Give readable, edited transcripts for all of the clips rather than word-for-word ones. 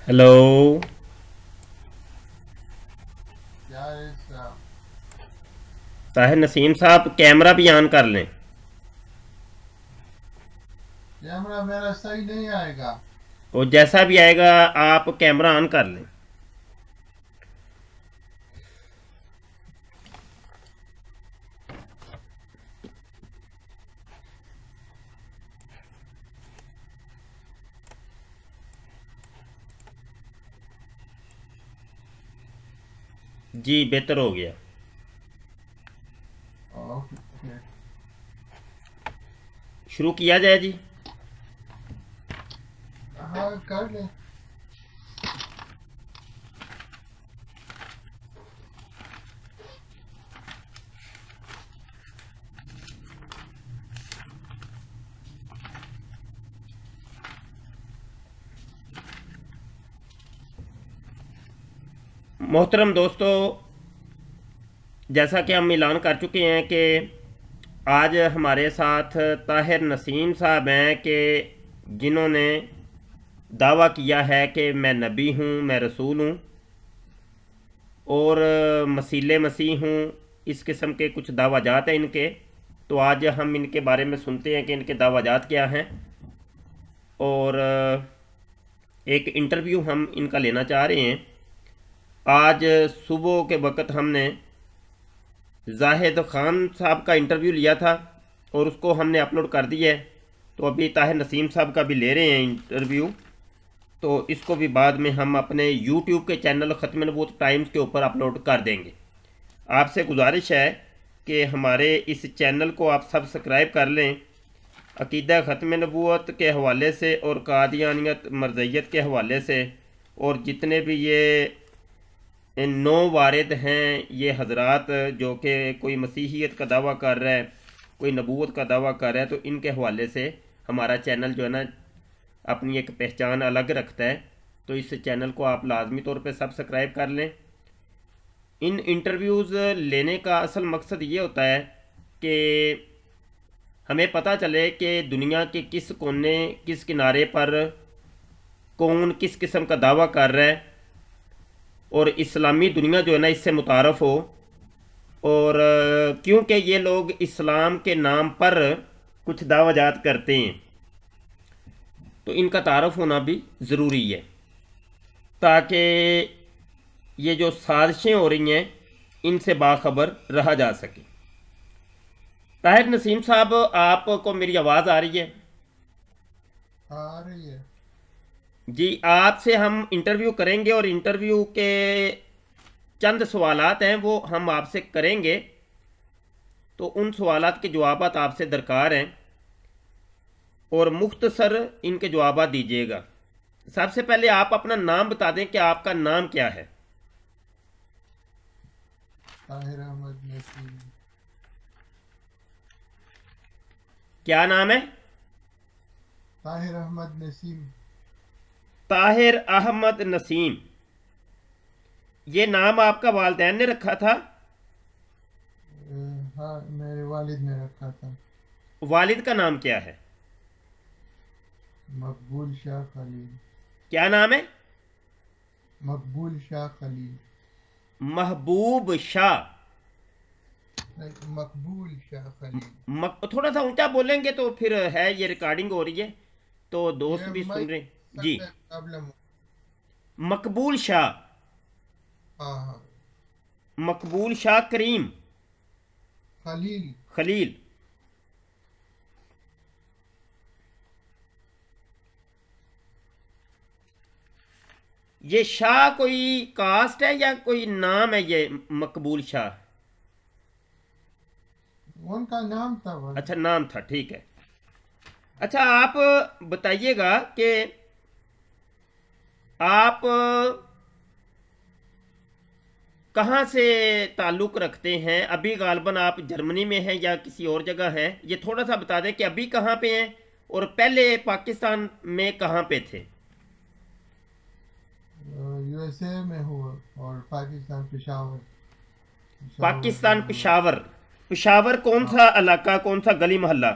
Hello. क्या है इसका? ताहिर नसीम साहब, कैमरा भी ऑन कर लें। कैमरा मेरा सही नहीं आएगा। और जैसा भी आएगा आप कैमरा ऑन कर लें। जी, बेहतर हो गया। ओके। शुरू किया जाए जी। हाँ, कर ले। मोहतरम दोस्तों, जैसा कि हम ऐलान कर चुके हैं कि आज हमारे साथ ताहिर नसीम साहब हैं कि जिन्होंने दावा किया है कि मैं नबी हूँ, मैं रसूल हूँ और मसीले मसीह हूँ। इस किस्म के कुछ दावाजात हैं इनके। तो आज हम इनके बारे में सुनते हैं कि इनके दावाजात क्या हैं। और एक इंटरव्यू हम इनका लेना चाह रहे हैं। आज सुबह के वक्त हमने जाहिद खान साहब का इंटरव्यू लिया था और उसको हमने अपलोड कर दिया है। तो अभी ताहिर नसीम साहब का भी ले रहे हैं इंटरव्यू। तो इसको भी बाद में हम अपने यूट्यूब के चैनल ख़त्म नबूवत टाइम्स के ऊपर अपलोड कर देंगे। आपसे गुजारिश है कि हमारे इस चैनल को आप सब्सक्राइब कर लें। अकीदा ख़त्म नबूवत के हवाले से और कादियानियत मरज़ियत के हवाले से और जितने भी ये नो वारिद हैं ये हजरात जो कि कोई मसीहियत का दावा कर रहा है, कोई नबूवत का दावा कर रहा है, तो इनके हवाले से हमारा चैनल जो है ना अपनी एक पहचान अलग रखता है। तो इस चैनल को आप लाजमी तौर पे सब्सक्राइब कर लें। इन इंटरव्यूज़ लेने का असल मकसद ये होता है कि हमें पता चले कि दुनिया के किस कोने किस किनारे पर कौन किस किस्म का दावा कर रहा है और इस्लामी दुनिया जो है ना इससे मुतारफ़ हो। और क्योंकि ये लोग इस्लाम के नाम पर कुछ दावाजात करते हैं, तो इनका तारफ़ होना भी ज़रूरी है ताकि ये जो साजिशें हो रही हैं इनसे बाखबर रहा जा सके। ताहिर नसीम साहब, आपको मेरी आवाज़ आ रही है? आ रही है। जी, आपसे हम इंटरव्यू करेंगे और इंटरव्यू के चंद सवालात हैं वो हम आपसे करेंगे। तो उन सवालात के जवाब आपसे दरकार हैं और मुख्तसर इनके जवाब दीजिएगा। सबसे पहले आप अपना नाम बता दें कि आपका नाम क्या है। ताहिर अहमद नसीम। क्या नाम है? ताहिर अहमद नसीम। ताहिर अहमद नसीम। ये नाम आपका वालदैन ने रखा था? हाँ, मेरे वालिद ने रखा था। वालिद का नाम क्या है? मकबूल शाह खलील। क्या नाम है? मकबूल शाह खलील। महबूब शाह। नहीं, मकबूल शाह खलील। थोड़ा सा ऊंचा बोलेंगे तो फिर है, ये रिकॉर्डिंग हो रही है तो दोस्त ये भी सुन माइक रहे हैं जी। लगता है प्रॉब्लम हो। मकबूल शाह। हाँ हाँ। मकबूल शाह करीम खलील। खलील। ये शाह कोई कास्ट है या कोई नाम है ये? मकबूल शाह। उनका नाम था बस। अच्छा, नाम था, ठीक है। अच्छा, आप बताइएगा कि आप कहाँ से ताल्लुक़ रखते हैं? अभी गालबन आप जर्मनी में हैं या किसी और जगह हैं? ये थोड़ा सा बता दें कि अभी कहाँ पे हैं और पहले पाकिस्तान में कहाँ पे थे। यूएसए में हुआ। और पाकिस्तान पेशावर। पेशावर पाकिस्तान में हुआ। पिशावर। पिशावर कौन हाँ, सा इलाका, कौन सा गली मोहल्ला?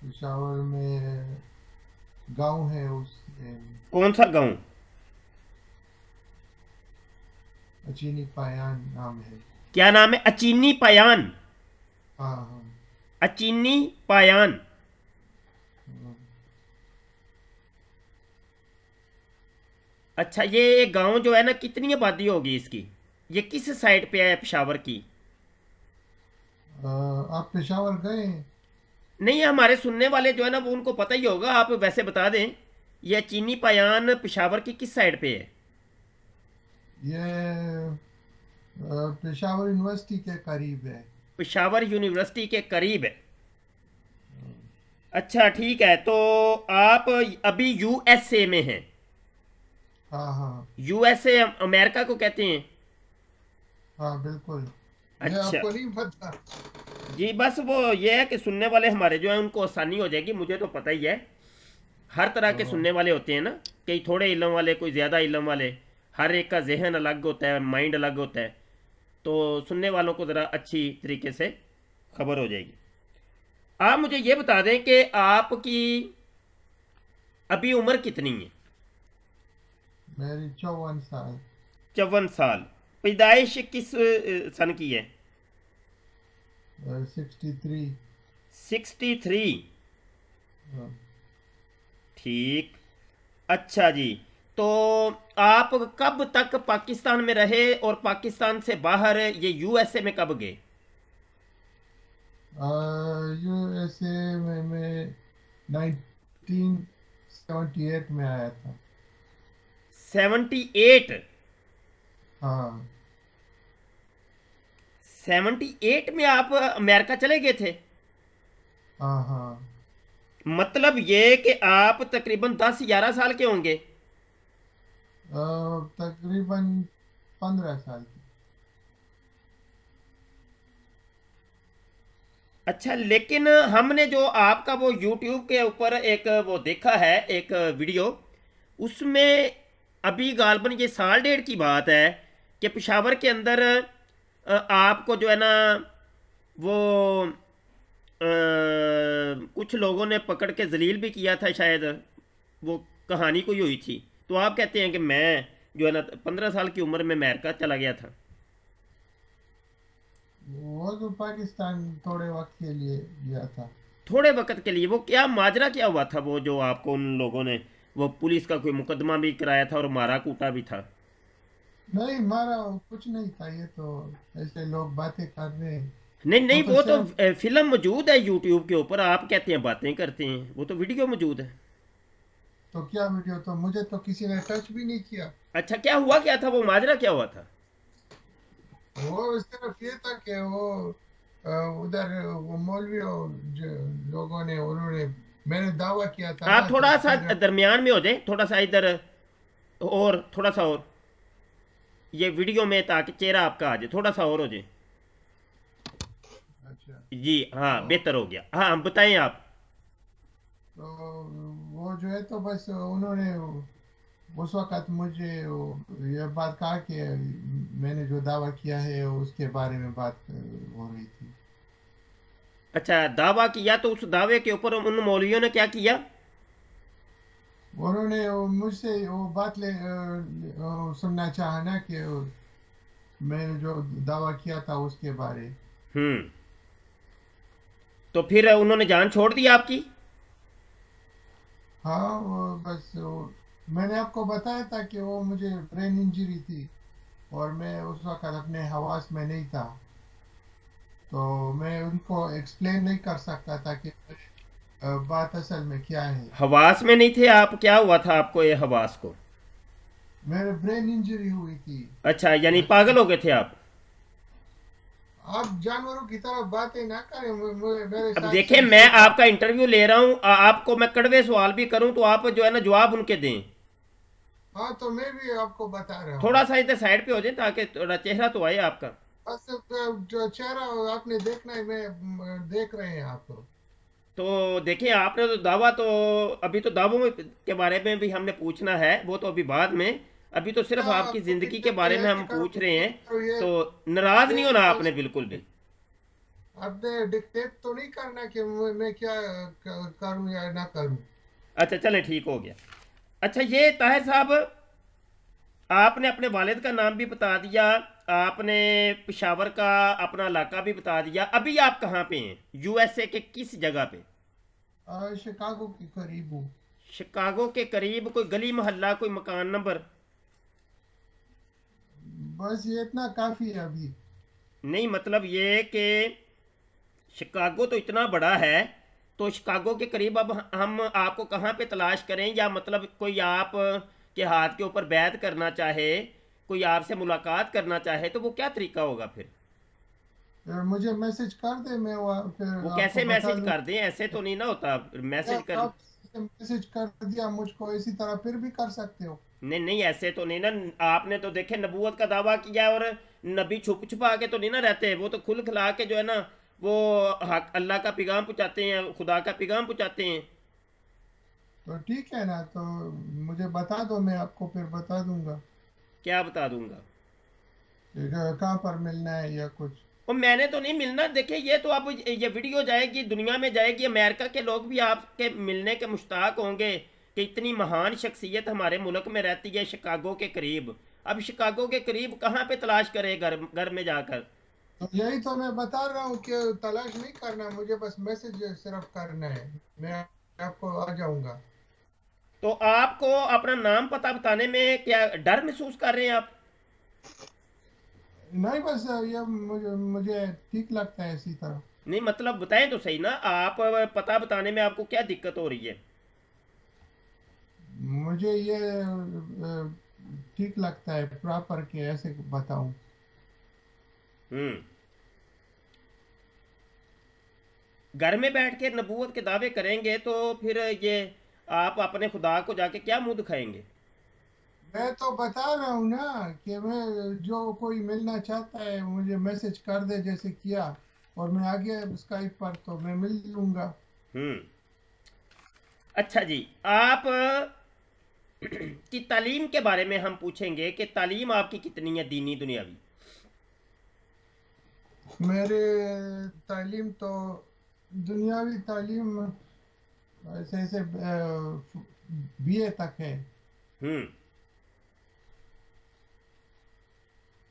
पेशावर में गांव है उस में, कौन सा गांव? अचीनी पायान नाम है। क्या नाम है? अचीनी पायान। हाँ हाँ अचीनी पायान। हाँ। अच्छा, ये गांव जो है ना, कितनी आबादी होगी इसकी? ये किस साइड पे है पेशावर की? आप पेशावर गए हैं? नहीं, हमारे सुनने वाले जो है ना, वो उनको पता ही होगा, आप वैसे बता दें। ये चीनी पायान पेशावर की किस साइड पे है? ये पेशावर यूनिवर्सिटी के करीब है। पेशावर यूनिवर्सिटी के करीब है। अच्छा ठीक है, तो आप अभी यूएसए में हैं। हाँ हाँ यूएसए अमेरिका को कहते हैं। हाँ बिल्कुल। ये अच्छा आपको नहीं पता? जी, बस वो ये है कि सुनने वाले हमारे जो है उनको आसानी हो जाएगी, मुझे तो पता ही है। हर तरह के हाँ सुनने वाले होते हैं ना, कई थोड़े इलम वाले, कोई ज़्यादा इलम वाले। हर एक का जहन अलग होता है, माइंड अलग होता है। तो सुनने वालों को ज़रा अच्छी तरीके से खबर हो जाएगी। आप मुझे ये बता दें कि आपकी अभी उम्र कितनी है? मेरी 54 साल। 54 साल। पैदाइश किस सन की है? 63। 63। ठीक। अच्छा जी। तो आप कब तक पाकिस्तान में रहे और पाकिस्तान से बाहर ये यूएसए में कब गए? यूएसए में मैं 1978 में आया था। 78। हाँ 78 में आप अमेरिका चले गए थे? हाँ हाँ। मतलब ये कि आप तकरीबन 10-11 साल के होंगे। तकरीबन 15 साल की। अच्छा, लेकिन हमने जो आपका वो यूट्यूब के ऊपर एक वो देखा है, एक वीडियो, उसमें अभी गालबन ये साल डेढ़ की बात है कि पेशावर के अंदर आपको जो है ना, वो कुछ लोगों ने पकड़ के जलील भी किया था शायद। वो कहानी कोई हुई थी। तो आप कहते हैं कि मैं जो है ना 15 साल की उम्र में अमेरिका चला गया था। वो तो पाकिस्तान थोड़े वक्त के लिए गया था। थोड़े वक्त के लिए? वो क्या माजरा क्या हुआ था वो जो आपको उन लोगों ने, वो पुलिस का कोई मुकदमा भी कराया था और मारा कूटा भी था? नहीं मारा कुछ नहीं था, ये तो ऐसे लोग बातें कर रहे हैं। नहीं वो नहीं, तो वो तो सिर्फ। फिल्म मौजूद है यूट्यूब के ऊपर, आप कहते हैं बातें करते हैं, वो तो वीडियो मौजूद है। तो क्या वीडियो, तो मुझे तो किसी ने टच भी नहीं किया। अच्छा, क्या हुआ क्या था? वो माजरा क्या हुआ था? वो सिर्फ ये था कि वो अ, उधर वो मौलवी और जो लोगों ने उन्होंने, मैंने दावा किया था आप ना, तो थोड़ा सा फिर। दरमियान में हो जाए, थोड़ा सा इधर, और थोड़ा सा और, ये वीडियो में, ताकि चेहरा आपका आ जाए, थोड़ा सा और हो जाए। अच्छा। जी हाँ, तो बेहतर हो गया। हाँ, बताएं आप। तो वो जो है तो बस उन्होंने उस वक़्त मुझे ये बात कहा कि मैंने जो दावा किया है उसके बारे में बात हो रही थी। अच्छा, दावा किया, तो उस दावे के ऊपर उन मौलवियों ने क्या किया? उन्होंने मुझसे वो बात सुनना चाहा ना कि मैंने जो दावा किया था उसके बारे। हम्म। तो फिर उन्होंने जान छोड़ दी आपकी? हाँ वो बस मैंने आपको बताया था कि वो मुझे ब्रेन इंजरी थी और मैं उस वक़्त अपने हवास में नहीं था। तो मैं उनको एक्सप्लेन नहीं कर सकता था कि बात असल में क्या है। हवास में नहीं थे आप? क्या हुआ था आपको ये हवास को? मेरे ब्रेन इंजरी हुई थी। अच्छा, यानी बचपन। पागल हो गए थे आप? आप जानवरों की तरह बातें ना करें, मेरे अब साथ देखें, सिर्फ मैं सुनो। आपका इंटरव्यू ले रहा हूँ, आपको मैं कड़वे सवाल भी करूँ तो आप जो है ना जवाब उनके दें। हाँ तो मैं भी आपको बता रहा थोड़ा हूँ। सा इधर साइड पे हो जाए, ताकि थोड़ा चेहरा तो आए आपका। बस जो चेहरा आपने देखना है, मैं देख रहे हैं आप। तो देखिए, आपने तो दावा तो, अभी तो दावों के बारे में भी हमने पूछना है, वो तो अभी बाद में। अभी तो क्या सिर्फ आपकी आपको ज़िंदगी के कितने बारे में ऐसे हम करो, पूछ रहे हैं। ये तो नाराज़ नहीं ये होना तो आपने बिल्कुल भी। आपने डिक्टेट तो नहीं करना कि मैं क्या करूं या ना करूं। अच्छा चलें, ठीक हो गया। अच्छा ये ताहिर साहब, आपने अपने वालिद का नाम भी बता दिया, आपने पिशावर का अपना इलाका भी बता दिया। अभी आप कहाँ पे हैं, यूएसए के किस जगह पे? शिकागो के करीब हूँ। शिकागो के करीब कोई गली मोहल्ला, कोई मकान नंबर? बस ये इतना काफी है अभी। नहीं, मतलब ये कि शिकागो तो इतना बड़ा है, तो शिकागो के करीब अब हम आपको कहाँ पे तलाश करें? या मतलब कोई आप के हाथ के ऊपर बैत करना चाहे, कोई आपसे मुलाकात करना चाहे, तो वो क्या तरीका होगा फिर? मुझे मैसेज कर दे, मैं वो फिर आपको कैसे बता मैसेज दूँ। कर दें? ऐसे तो नहीं ना होता या मैसेज कर। आप मैसेज कर दिया मुझको, इसी तरह फिर भी कर सकते हो। नहीं नहीं, ऐसे तो नहीं ना। आपने तो देखे नबूवत का दावा किया, और नबी छुप छुपा के तो नहीं ना रहते, वो तो खुल खिला के जो है ना, वो हक अल्लाह का पैगाम पहुंचाते हैं, खुदा का पैगाम पहुंचाते हैं। तो ठीक है ना, तो मुझे बता दो, मैं आपको फिर बता दूंगा क्या बता दूंगा? कि कहाँ पर मिलना है या कुछ। और मैंने तो नहीं मिलना। देखिए ये तो अब ये वीडियो जाएगी, दुनिया में जाएगी, अमेरिका के लोग भी आपके मिलने के मुश्ताक होंगे कि इतनी महान शख्सियत हमारे मुल्क में रहती है शिकागो के करीब। अब शिकागो के करीब कहाँ पे तलाश करे, घर घर में जाकर? तो यही तो मैं बता रहा हूँ कि तलाश नहीं करना, मुझे बस मैसेज सिर्फ करना है, मैं आपको आ जाऊंगा। तो आपको अपना नाम पता बताने में क्या डर महसूस कर रहे हैं आप? नहीं, बस ये मुझे मुझे ठीक लगता है इसी तरह। नहीं मतलब बताएं तो सही ना, आप पता बताने में आपको क्या दिक्कत हो रही है? मुझे ये ठीक लगता है प्रॉपर के ऐसे बताऊं। हम्म। घर में बैठ के नबूवत के दावे करेंगे तो फिर ये आप अपने खुदा को जाके क्या मुंह दिखाएंगे? मैं तो बता रहा हूँ ना कि मैं, जो कोई मिलना चाहता है मुझे मैसेज कर दे जैसे किया, और मैं आ गया स्काइप पर तो मैं मिल लूंगा। हम्म। अच्छा जी, आप की तालीम के बारे में हम पूछेंगे कि तालीम आपकी कितनी है, दीनी दुनियावी? मेरे तालीम तो, दुनियावी तालीम ऐसे ऐसे बीए तक है। हम्म।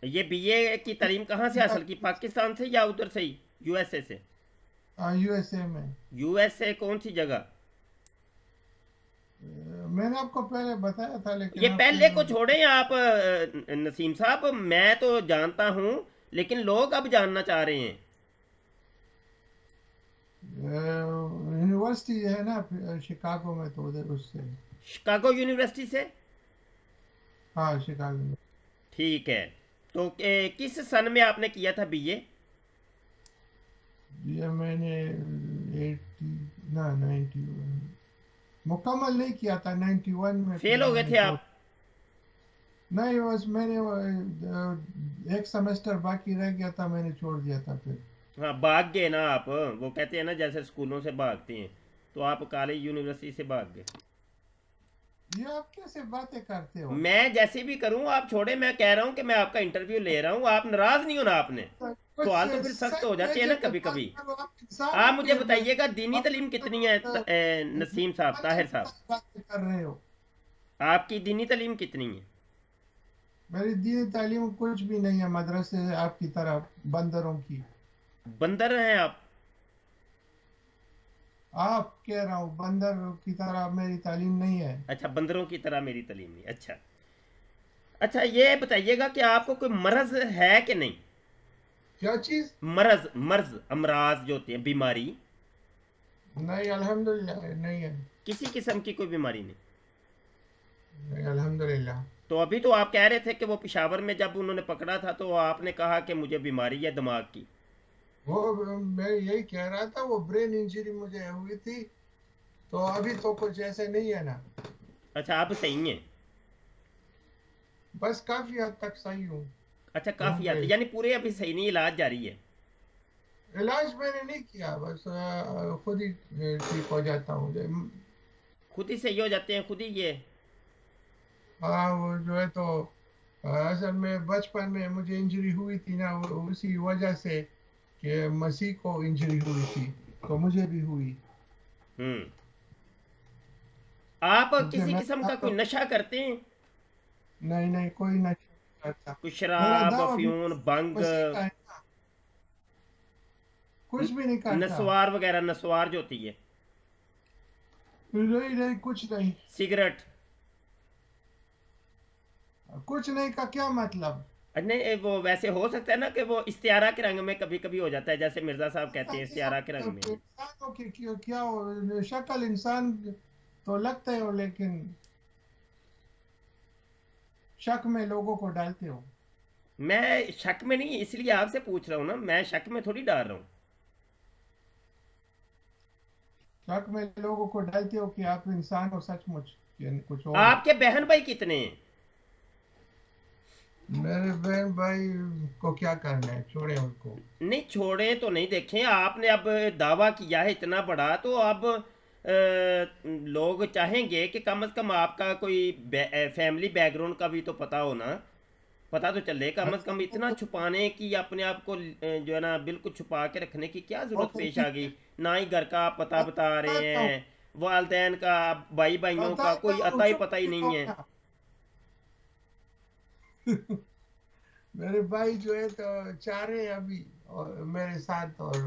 ये बीए की तालीम कहाँ से हासिल की, पाकिस्तान से या उधर से ही, यूएसए से? यूएसए में। यूएसए कौन सी जगह? मैंने आपको पहले बताया था, लेकिन ये आप पहले को फिर छोड़ें आप, नसीम साहब, मैं तो जानता हूँ, लेकिन लोग अब जानना चाह रहे हैं। यूनिवर्सिटी है ना शिकागो में, तो उधर उससे। शिकागो यूनिवर्सिटी से? हाँ, शिकागो में। ठीक है। तो किस सन में आपने किया था बीए? ये मैंने 80 ना 91 मुकम्मल नहीं किया था, 91 में फिर फेल हो गए मैंने थे छोड़। आप? नहीं, बस मैंने एक सेमेस्टर बाकी रह गया था, मैंने छोड़ दिया था फिर। हाँ, भाग गए ना आप, वो कहते हैं ना जैसे स्कूलों से भागते हैं, तो आप कॉलेज यूनिवर्सिटी से भाग गए। ये आप कैसे बातें करते हो? मैं जैसे भी करूं आप छोड़े, मैं कह रहा हूं कि मैं आपका इंटरव्यू ले रहा हूं, आप नाराज नहीं होना आपने। कुछ सवाल तो फिर सख्त सच हो जाते हैं ना तरीके से कभी बात कभी। करो, आप इंसान आप हो मुझे के बताइएगा दीनी आप तालीम कितनी है, नसीम साहब, ताहिर साहब, बातें कर रहे हो। आपकी दीनी तालीम कितनी है? मेरी दीनी तालीम कुछ भी नहीं है मदरसे आपकी तरह बंदरों की। बंदर हैं आप? आप कह रहा हूँ बंदर की तरह मेरी तालीम नहीं है। अच्छा, बंदरों की तरह मेरी तालीम नहीं, अच्छा। अच्छा ये बताइएगा कि आपको कोई मरज है कि नहीं? क्या चीज? मरज, मर्ज, अमराज जो होते हैं, बीमारी, नहीं, अल्हम्दुलिल्लाह नहीं है। किसी किस्म की कोई बीमारी नहीं? नहीं, अल्हम्दुलिल्लाह। तो अभी तो आप कह रहे थे कि वो पिशावर में जब उन्होंने पकड़ा था तो आपने कहा कि मुझे बीमारी है दिमाग की। वो मैं यही कह रहा था, वो ब्रेन इंजरी मुझे हुई थी, तो अभी तो कुछ ऐसे नहीं है ना। अच्छा, आप सही हैं? बस काफी हद तक सही हूँ। अच्छा, घूम काफ़ी के आता, यानी पूरे अभी सही नहीं, इलाज जारी है? इलाज मैंने नहीं किया, बस खुद ही ठीक हो जाता हूँ खुद ही सही हो जाते हैं, खुद ही ये? हाँ, वो जो है तो असल में बचपन में मुझे इंजरी हुई थी ना, उसी वजह से कि मसीह को इंजरी हुई थी, तो मुझे भी हुई। हम्म। आप क्योंकि किसी मैं किस्म का दावा, कोई नशा करते हैं? नहीं नहीं, कोई नशा नहीं करता। कोई मेरा शराब, दावा भी अफ्यून, भंग, मसीह का है ना, कुछ भी नहीं करता। नस्वार वगैरह, नस्वार जो होती है, नहीं नहीं, कुछ नहीं। सिगरेट? कुछ नहीं का क्या मतलब? नहीं, वो वैसे हो सकता है ना कि वो इस्तियारा के रंग में कभी कभी हो जाता है, जैसे मिर्जा साहब कहते हैं इस्तियारा के रंग में। इंसानों की क्या शक्ल इंसान तो लगते हो, लेकिन शक में लोगों को डालते हो। मैं शक में नहीं, इसलिए आपसे पूछ रहा हूँ ना, मैं शक में थोड़ी डाल रहा हूँ। शक में लोगों को डालते हो कि आप इंसान हो सचमुच, कि कुछ और हो। आपके बहन भाई कितने हैं? मेरे बहन भाई को क्या करना है, छोड़े उनको। नहीं, छोड़े तो नहीं, देखें आपने अब दावा किया है इतना बड़ा, तो अब लोग चाहेंगे कि कम से कम आपका कोई फैमिली बैकग्राउंड का भी तो पता हो ना, पता तो चले कम से अच्छा, कम। इतना छुपाने की, अपने आप को जो है ना बिल्कुल छुपा के रखने की क्या जरूरत ओके पेश आ ठीक गई? है। ना ही घर का पता बता रहे बताता हूँ, हैं, वालदेन का, भाई भाइयों का बताता कोई हूँ, अता ही चुप पता ही नहीं नहीं हो है। क्या? मेरे भाई जो है तो चार है अभी, और मेरे साथ, और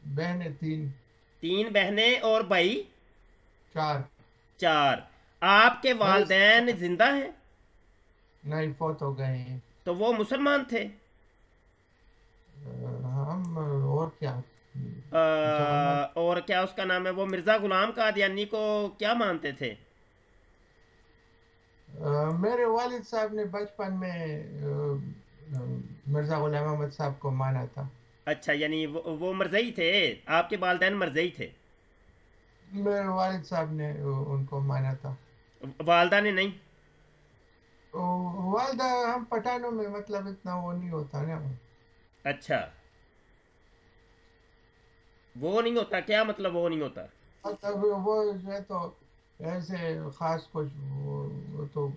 बहन है तीन। 3 बहनें और भाई चार। 4। आपके मेरे साथ वालदेन जिंदा हैं? नहीं, फौत हो गए हैं। तो वो मुसलमान थे? हम और क्या, मुसलमान। और क्या उसका नाम है, वो मिर्ज़ा गुलाम कादियानी को क्या मानते थे? मेरे वालिद साहब ने बचपन में मिर्जा गुलाम अहमद साहब को माना था। अच्छा, यानी वो मरज़ई थे, आपके वालदेन मरज़ई थे? मेरे वालिद साहब ने उनको माना था। वालदा ने नहीं? वालदा, हम पठानों में मतलब इतना वो नहीं होता ना। अच्छा, वो नहीं होता, क्या मतलब वो नहीं होता? मतलब वो जो है तो ऐसे खास कुछ वो तो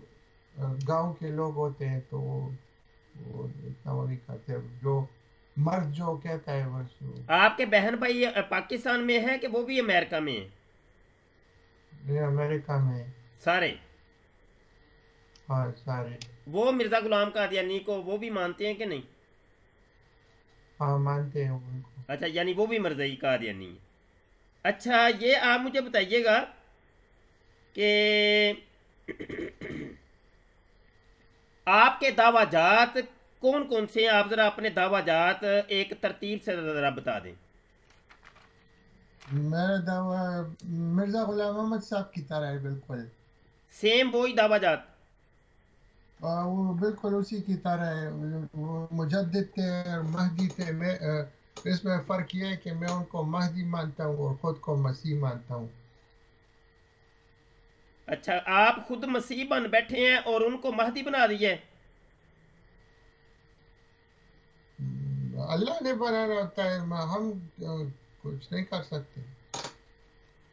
गांव के लोग होते हैं, तो वो इतना वो नहीं करते। जो मर्द जो कहता है बस आपके बहन भाई पाकिस्तान में है कि वो भी अमेरिका में है? ये अमेरिका में। सारे? हाँ, सारे। वो मिर्ज़ा गुलाम कादियानी को वो भी मानते हैं कि नहीं? हाँ, मानते हैं उनको। अच्छा, यानी वो भी मरज़ई कादियानी है। अच्छा, ये आप मुझे बताइएगा कि आपके दावाजात कौन कौन से हैं? आप ज़रा अपने दावाजात एक तरतीब से ज़रा बता दें। मेरा दावा मिर्जा गुलाम अहमद साहब की तरह है, बिल्कुल। सेम वही दावाजात? वो बिल्कुल उसी की तरह है। वो मुजद्दिद थे और महदी थे। इसमें फ़र्क ये है कि मैं उनको महदी मानता हूँ और ख़ुद को मसीह मानता हूँ। अच्छा, आप खुद मसीह बन बैठे हैं और उनको महदी बना दिए है? अल्लाह ने बनाना होता है, हम कुछ नहीं कर सकते।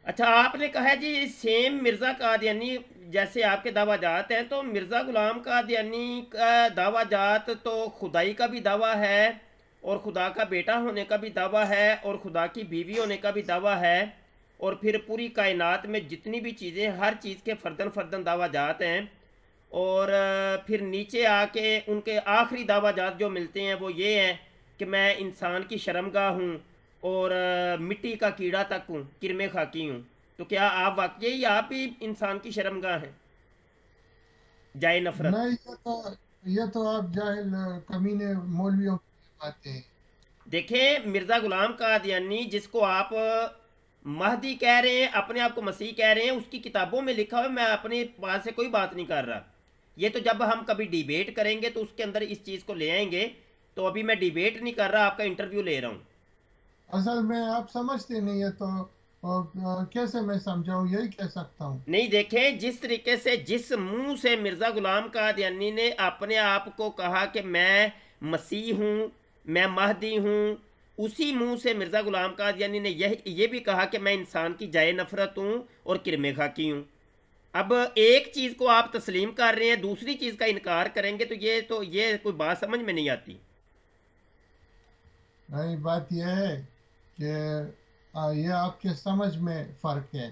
अच्छा, आपने कहा है जी सेम मिर्ज़ा कादियानी जैसे आपके दावाजात हैं, तो मिर्ज़ा गुलाम कादियानी का दावाजात तो खुदाई का भी दावा है, और खुदा का बेटा होने का भी दावा है, और खुदा की बीवी होने का भी दावा है, और फिर पूरी कायनात में जितनी भी चीज़ें, हर चीज़ के फर्दन फर्दन दावाजात हैं। और फिर नीचे आके उनके आखिरी दावाजात जो मिलते हैं वो ये हैं कि मैं इंसान की शर्मगाह हूँ, और मिट्टी का कीड़ा तक हूँ, किरमे खाकी हूँ। तो क्या आप वाकई आप भी इंसान की शर्मगाह हैं, जाए नफरत? नहीं, ये तो आप जाहिल कमीने मौलवियों की बातें हैं। देखें, मिर्ज़ा गुलाम कादियानी जिसको आप महदी कह रहे हैं, अपने आप को मसीह कह रहे हैं, उसकी किताबों में लिखा हुआ है, मैं अपने पास से कोई बात नहीं कर रहा। ये तो जब हम कभी डिबेट करेंगे तो उसके अंदर इस चीज़ को ले आएंगे। तो अभी मैं डिबेट नहीं कर रहा, आपका इंटरव्यू ले रहा हूँ। असल में आप समझते नहीं है तो कैसे मैं समझाऊं, यही कह सकता हूँ। नहीं, देखें, जिस तरीके से, जिस मुंह से मिर्ज़ा गुलाम कादियानी ने अपने आप को कहा कि मैं मसीह हूँ, मैं महदी हूँ, उसी मुंह से मिर्ज़ा गुलाम कादियानी ने ये भी कहा कि मैं इंसान की जाए नफरत हूँ और किरमे खाकी हूँ। अब एक चीज़ को आप तस्लीम कर रहे हैं, दूसरी चीज़ का इनकार करेंगे, तो ये कोई बात समझ में नहीं आती। नहीं, बात यह है कि ये आपके समझ में फर्क है।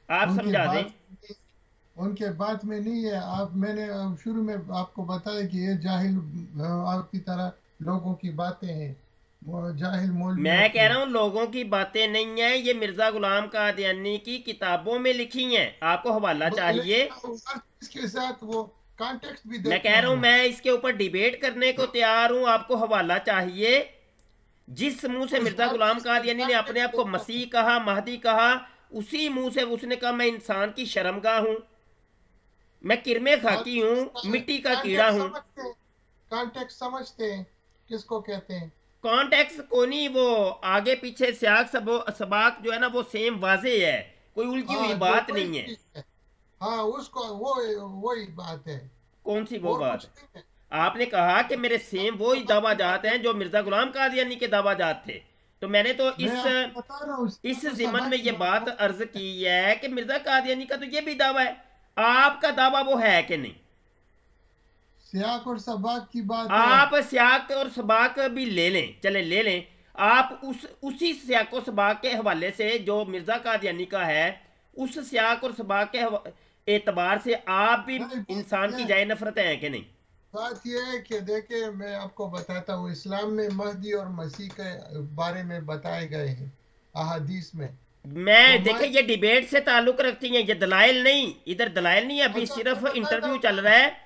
आप उनके समझा दें। बात उनके बात में नहीं है। आप मैंने शुरू में आपको बताया कि ये जाहिल आपकी तरह लोगों की बातें हैं, वो जाहिल मौलवियों मैं कह की। रहा हूँ लोगों की बातें नहीं हैं, ये मिर्जा गुलाम कादियानी की किताबों में लिखी हैं। आपको हवाला चाहिए? लेकिन हर चीज के साथ वो कॉन्टेक्स्ट भी मैं देते कह हैं रहा हूं वो। मैं इसके ऊपर डिबेट करने को तैयार हूं, आपको हवाला चाहिए? जिस मुंह से उस मिर्जा हर गुलाम चीज के कादियानी ने अपने कॉन्टेक्स्ट आप को देते मसीह हैं। कहा, महदी कहा, उसी मुंह से उसने कहा मैं इंसान की शर्मगाह हूं, मैं किरमे हर खाकी चीज हूं, मिट्टी का कीड़ा कॉन्टेक्स्ट हूं। समझते हैं। कॉन्टेक्स्ट समझते हैं किसको कहते हैं। कॉन्टेक्स्ट को नहीं, वो आगे पीछे स्याक सबाक जो है ना वो सेम वाजे है, कोई उलझी हुई हाँ, जो बात वही नहीं है। चीज है। हाँ, उसको वो वही बात है, कौन सी वो और बात कुछ है? नहीं है। आपने कहा कि मेरे सेम वो ही सबाक की दावाजात बात है। हैं जो मिर्जा गुलाम कादियानी के दावाजात थे। तो मैंने तो मैं आपको बता रहा हूँ इस और जिमन में सबाक की ये बात बात वो अर्ज की है कि मिर्जा कादियानी का तो ये भी दावा है, आपका दावा वो है कि नहीं? सियाक और सबाक की बात है। आप स्याक और सबाक भी ले लें, चले ले लें। आप उसी स्याक और सबाक के हवाले से जो मिर्जा कादियानी का है, उस स्याक और सबाक के एतबार से आप भी नहीं, इंसान की जाय नफरत है कि नहीं? बात यह है कि देखिए, मैं आपको बताता हूँ, इस्लाम में महदी और मसीह के बारे में बताए गए हैं अहादीस में। तो मैं देखे ये महदी, डिबेट से ताल्लुक रखती हैं, ये दलाइल नहीं, इधर दलाइल नहीं, अभी अच्छा मैं सिर्फ बताता इंटरव्यू हूँ चल ना। रहा है।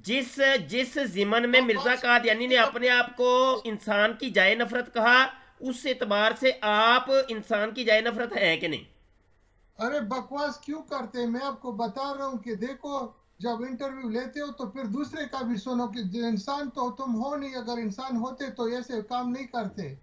जिस जिस जिमन में तो मिर्जा कादियानी ने अपने आप को इंसान की जाय नफरत कहा, उस एतबार से आप इंसान की जाय नफरत है कि नहीं? अरे बकवास क्यों करते हैं? मैं आपको बता रहा हूँ कि देखो, जब इंटरव्यू लेते हो तो फिर दूसरे का भी सुनो कि जो इंसान तो तुम हो नहीं, अगर इंसान होते तो ऐसे काम नहीं करते।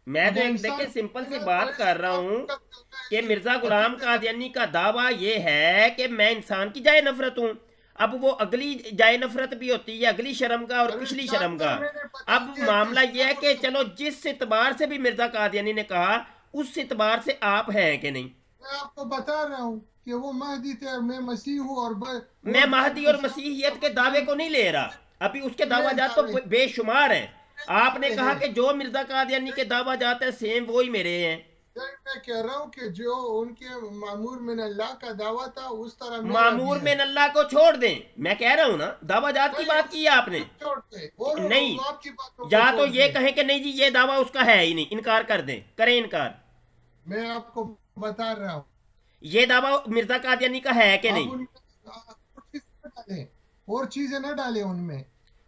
मैं तो अगर एक इंसान देखिए सिंपल होते सी ना तो बात ऐसे कर रहा काम हूं नहीं करते हो ना, कि ऐसे मिर्जा गुलाम अकीदे रखते कादियानी का दावा ये है कि मैं इंसान की जाय नफरत हूं। अब वो अगली जाय नफरत भी होती है, अगली शर्मगाह और हो। अरे पिछली जानकर शर्मगाह। मैंने बता अब दिया कि मामला ये है सियाक और कि चलो सबाक। जिस एतबार से भी मिर्जा कादियानी ने कहा, उस एतबार से आप हैं कि नहीं? मैं आपको बता रहा हूँ कि वो महदी थे और मैं मसीह हूँ, और मैं वो महदी और सियाक और मसीहियत के सबाक दावे जान को नहीं ले रहा, अभी उसके कितने दावाजात तो दावे बेशुमार हैं। आपने दावे कहा हैं। कि जो मिर्जा कादियानी के दावाजात है सेम वही मेरे हैं। यही मैं कह रहा हूँ कि जो उनके मामूर मिन अल्लाह का दावा था, उस तरह मेरा भी मामूर है। में अल्लाह को छोड़ दें, मैं कह रहा हूं ना दावाजात की नहीं, बात की है उसको आपने। क्यों छोड़ते, और नहीं, आपकी बातों को या तो छोड़ ये दे। कहें कि नहीं जी ये दावा उसका है ही नहीं, इनकार कर दें, करें इनकार। मैं आपको बता रहा हूँ। ये दावा मिर्जा कादियानी का है कि आप नहीं? उनमें और चीजें न डालें, और चीजें न डालें उनमें।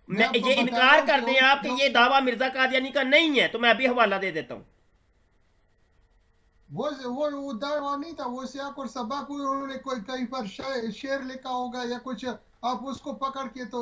मैं मैं आपको ये बता रहा इनकार हूँ कर कि दें उनके आप कि जो ये दावा मिर्जा कादियानी का नहीं है, तो मैं अभी हवाला दे देता हूं। वो दावा नहीं था, वो सियाक और सबाक हुए, उन्होंने कोई कहीं पर शेर लिखा होगा या कुछ, आप उसको पकड़ के तो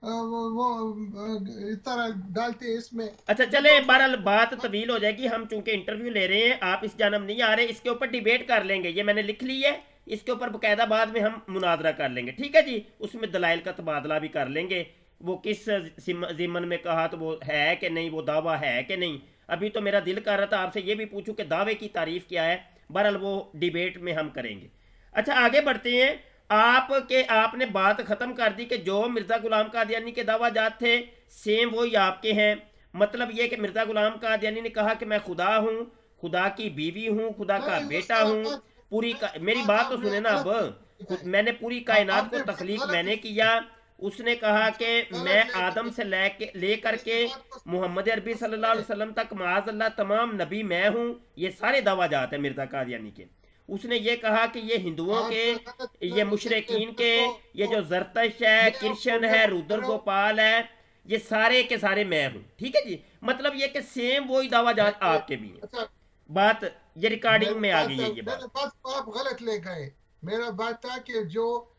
इस तरह डालते इसमें। अच्छा चले, देखो जो बहरहाल बात तवील हो जाएगी, हम चूंकि इंटरव्यू ले रहे हैं, आप इस जानब नहीं आ रहे, इसके ऊपर डिबेट कर लेंगे, ये मैंने लिख ली है। इसके ऊपर बकायदा बाद में हम मुनाजरा कर लेंगे, ठीक है जी, उसमें दलाइल का तबादला भी कर लेंगे। वो किस जिमन में कहा तो वो है कि नहीं, वो दावा है कि नहीं। अभी तो मेरा दिल कर रहा था आपसे ये भी पूछूं कि दावे की तारीफ क्या है। बहरहाल वो डिबेट में हम करेंगे। अच्छा आगे बढ़ते हैं। आपने बात खत्म कर दी कि जो मिर्जा गुलाम कादियानी के दावा जात थे सेम वही आपके हैं। मतलब ये कि मिर्जा गुलाम कादियानी ने कहा कि मैं खुदा हूँ, खुदा की बीवी हूँ, खुदा का नहीं, उस बेटा तरह हूँ। बात मेरी बात बात तो आपने सुने ना अब। गलत किया है। मैंने पूरी कायनात को आपने बात तख्लीक गलत मैंने की किया। है। उसने कहा कि मैं गलत ले आदम गए। से लेकर मेरी के बात को मोहम्मद अरबी सल्लल्लाहु अलैहि सुनिए। वसल्लम तक माज अल्लाह तमाम नबी मैं हूँ। ये सारे दावा जाते हैं मिर्जा कादियानी के। उसने ये कहा कि ये हिंदुओं आप के, गलत ये देखिए, मुशरकीन के, देखो ये जो जरतश है, मैं आपको कृष्ण मैं है, बता रुद्र रहा हूँ। गोपाल है, ये सारे के सारे मैं हूँ, ठीक है जी। मतलब ये कि सेम वही दावा जात देखिए, आपके भी हैं। अच्छा, बात ये रिकॉर्डिंग मेरी में आ बात गई है ये मेरे बात। बात को आप गलत ले गए। मेरा बात था कि जो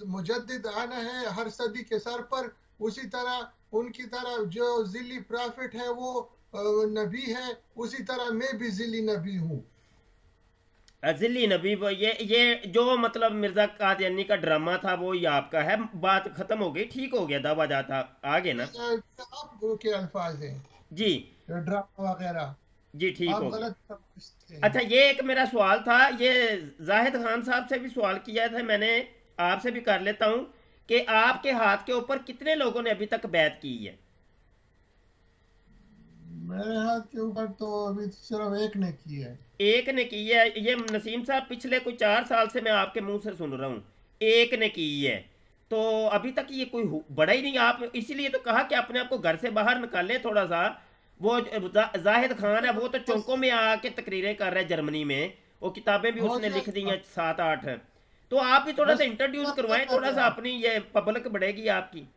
मुजद्दिद आना है हर सदी के सर पर, उसी तरह उनकी तरह जो जिली प्रॉफिट है वो नबी है, उसी तरह मैं भी जिली नबी हूँ। अजली नबी वो ये जो मतलब मिर्जा कादियानी का ड्रामा था वो ये आपका है। बात खत्म हो गई, ठीक हो गया, दावा जाता आगे ना। आप के अल्फाज हैं, जी। ड्रामा वगैरह, जी ठीक आप हो गया। गलत समझते अच्छा हैं। ये एक मेरा सवाल था, ये जाहिद खान साहब से भी सवाल किया था मैंने, आपसे भी कर लेता हूँ कि आपके हाथ के ऊपर कितने लोगों ने अभी तक बैत की है? मेरे हाथ के ऊपर तो अभी सिर्फ एक ने की है। एक ने की है? ये नसीम साहब पिछले कोई 4 साल से मैं आपके मुंह से सुन रहा हूँ, एक ने की है। तो अभी तक ये कोई बड़ा ही नहीं। आप इसीलिए तो कहा कि अपने आप को घर से बाहर निकालें थोड़ा सा। वो जाहिद खान है, वो तो बस चौंकों में आके तकरीरें कर रहा है जर्मनी में, वो किताबें भी हो उसने लिख दी जाएगा। हैं 7-8। तो आप भी थोड़ा सा बस इंट्रोड्यूस बात नहीं करवाएं, कर थोड़ा रहे सा आप। अपनी, ये पब्लिक बढ़ेगी आपकी।